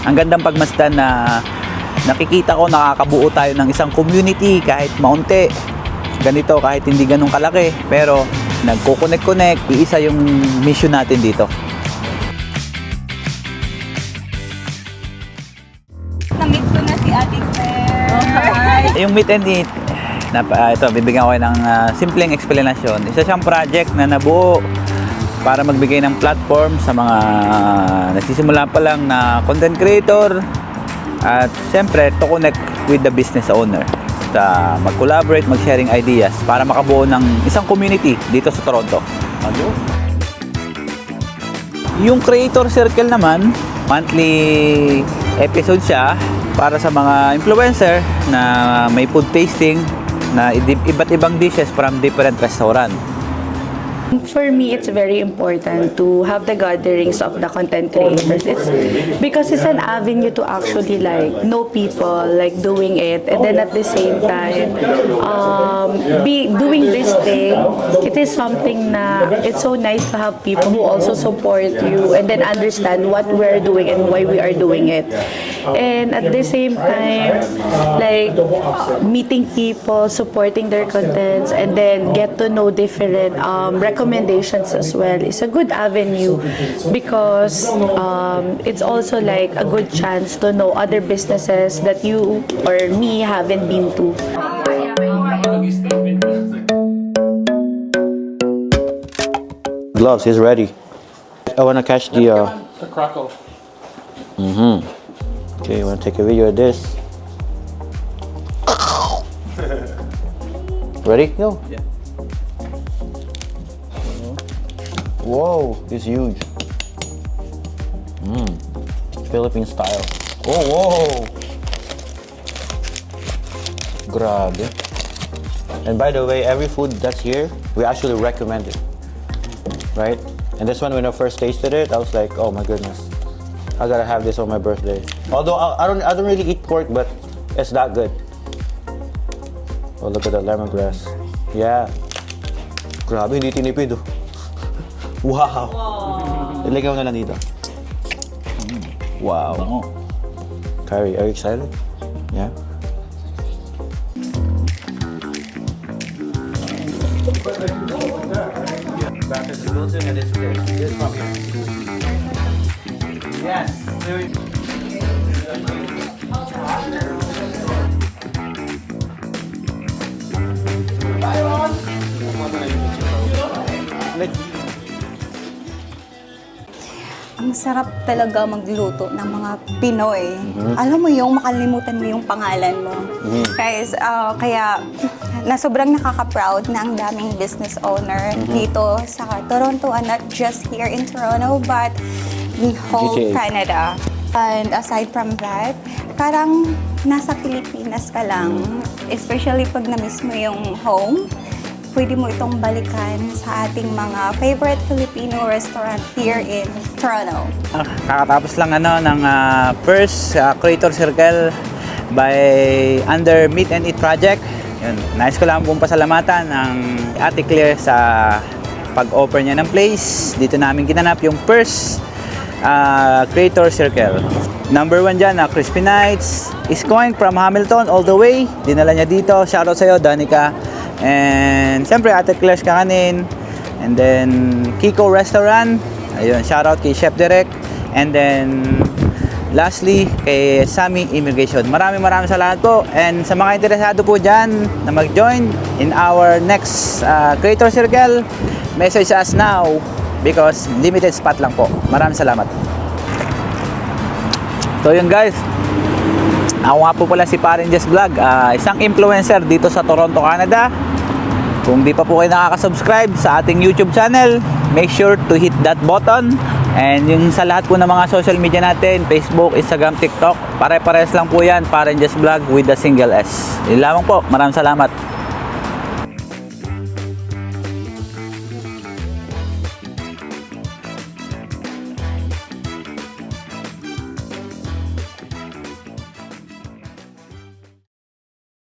Ang gandang pagmasdan na nakikita ko nakakabuo tayo ng isang community kahit maunti. Ganito kahit hindi ganun kalaki, pero nagko-connect-connect, iisa yung mission natin dito. Na-meet ko na si Ate Claire. Yung meet and eat, ito, bibigyan ko kayo ng simpleng explanation. Isa siyang project na nabuo para magbigay ng platform sa mga nagsisimula pa lang na content creator at siyempre to connect with the business owner. Mag-collaborate, mag-sharing ideas para makabuo ng isang community dito sa Toronto. Yung Creator Circle naman, monthly episode siya para sa mga influencer na may food tasting na iba't ibang dishes from different restaurant. For me, it's very important to have the gatherings of the content creators. It's because it's an avenue to actually like know people, like doing it, and then at the same time, be doing this thing. It is something na it's so nice to have people who also support you and then understand what we're doing and why we are doing it. And at the same time, like meeting people, supporting their contents, and then get to know different recommendations as well is a good avenue because it's also like a good chance to know other businesses that you or me haven't been to. Gloves, he's ready. I want to catch the crackle. Okay, you want to take a video of this? Ready? Go. Yeah. Whoa, it's huge. Philippine style. Oh, whoa. Grabe. And by the way, every food that's here, we actually recommend it. Right? And this one, when I first tasted it, I was like, oh my goodness, I gotta have this on my birthday. Although I don't really eat pork, but it's that good. Oh, look at the lemongrass. Yeah. Grabe, hindi tinipid. Wow. Ilagay mo na lang dito. Wow. Bango. Carrie, are you excited? Yeah. Back to the building and this from here. Yes. Ang sarap talaga magluto ng mga Pinoy. Alam mo yung makalimutan mo yung pangalan mo. Guys, kaya na sobrang nakaka-proud na ang daming business owner dito sa Toronto and not just here in Toronto but the whole GTA. Canada. And aside from that, parang nasa Pilipinas ka lang, especially pag na-miss mo yung home, pwede mo itong balikan sa ating mga favorite Filipino restaurant here in Toronto. Kakatapos lang ng first Creator Circle by under Meet and Eat Project. Yun, nais ko lang pong pasalamatan ng Ate Claire sa pag-offer niya ng place. Dito namin ginanap yung first Creator Circle. Number 1 dyan, Crispy Nights. Is going from Hamilton all the way. Dinala niya dito. Shoutout sa'yo, Danica. And siyempre, Ate Claire's Kakanin. And then, Kiko Restaurant. Ayun, shoutout kay Chef Direk. And then, lastly, kay Sammy Immigration. Maraming salamat po. And sa mga interesado po dyan na mag-join in our next Creator Circle, message us now because limited spot lang po. Maraming salamat. So yun guys, ako nga po pala si Parin Jess Vlog, isang influencer dito sa Toronto, Canada. Kung di pa po kayo nakaka-subscribe sa ating YouTube channel, make sure to hit that button. And yung sa lahat po ng mga social media natin, Facebook, Instagram, TikTok, pare-pares lang po yan, Parin Jess Vlog with a single S. Yun lamang po, maraming salamat.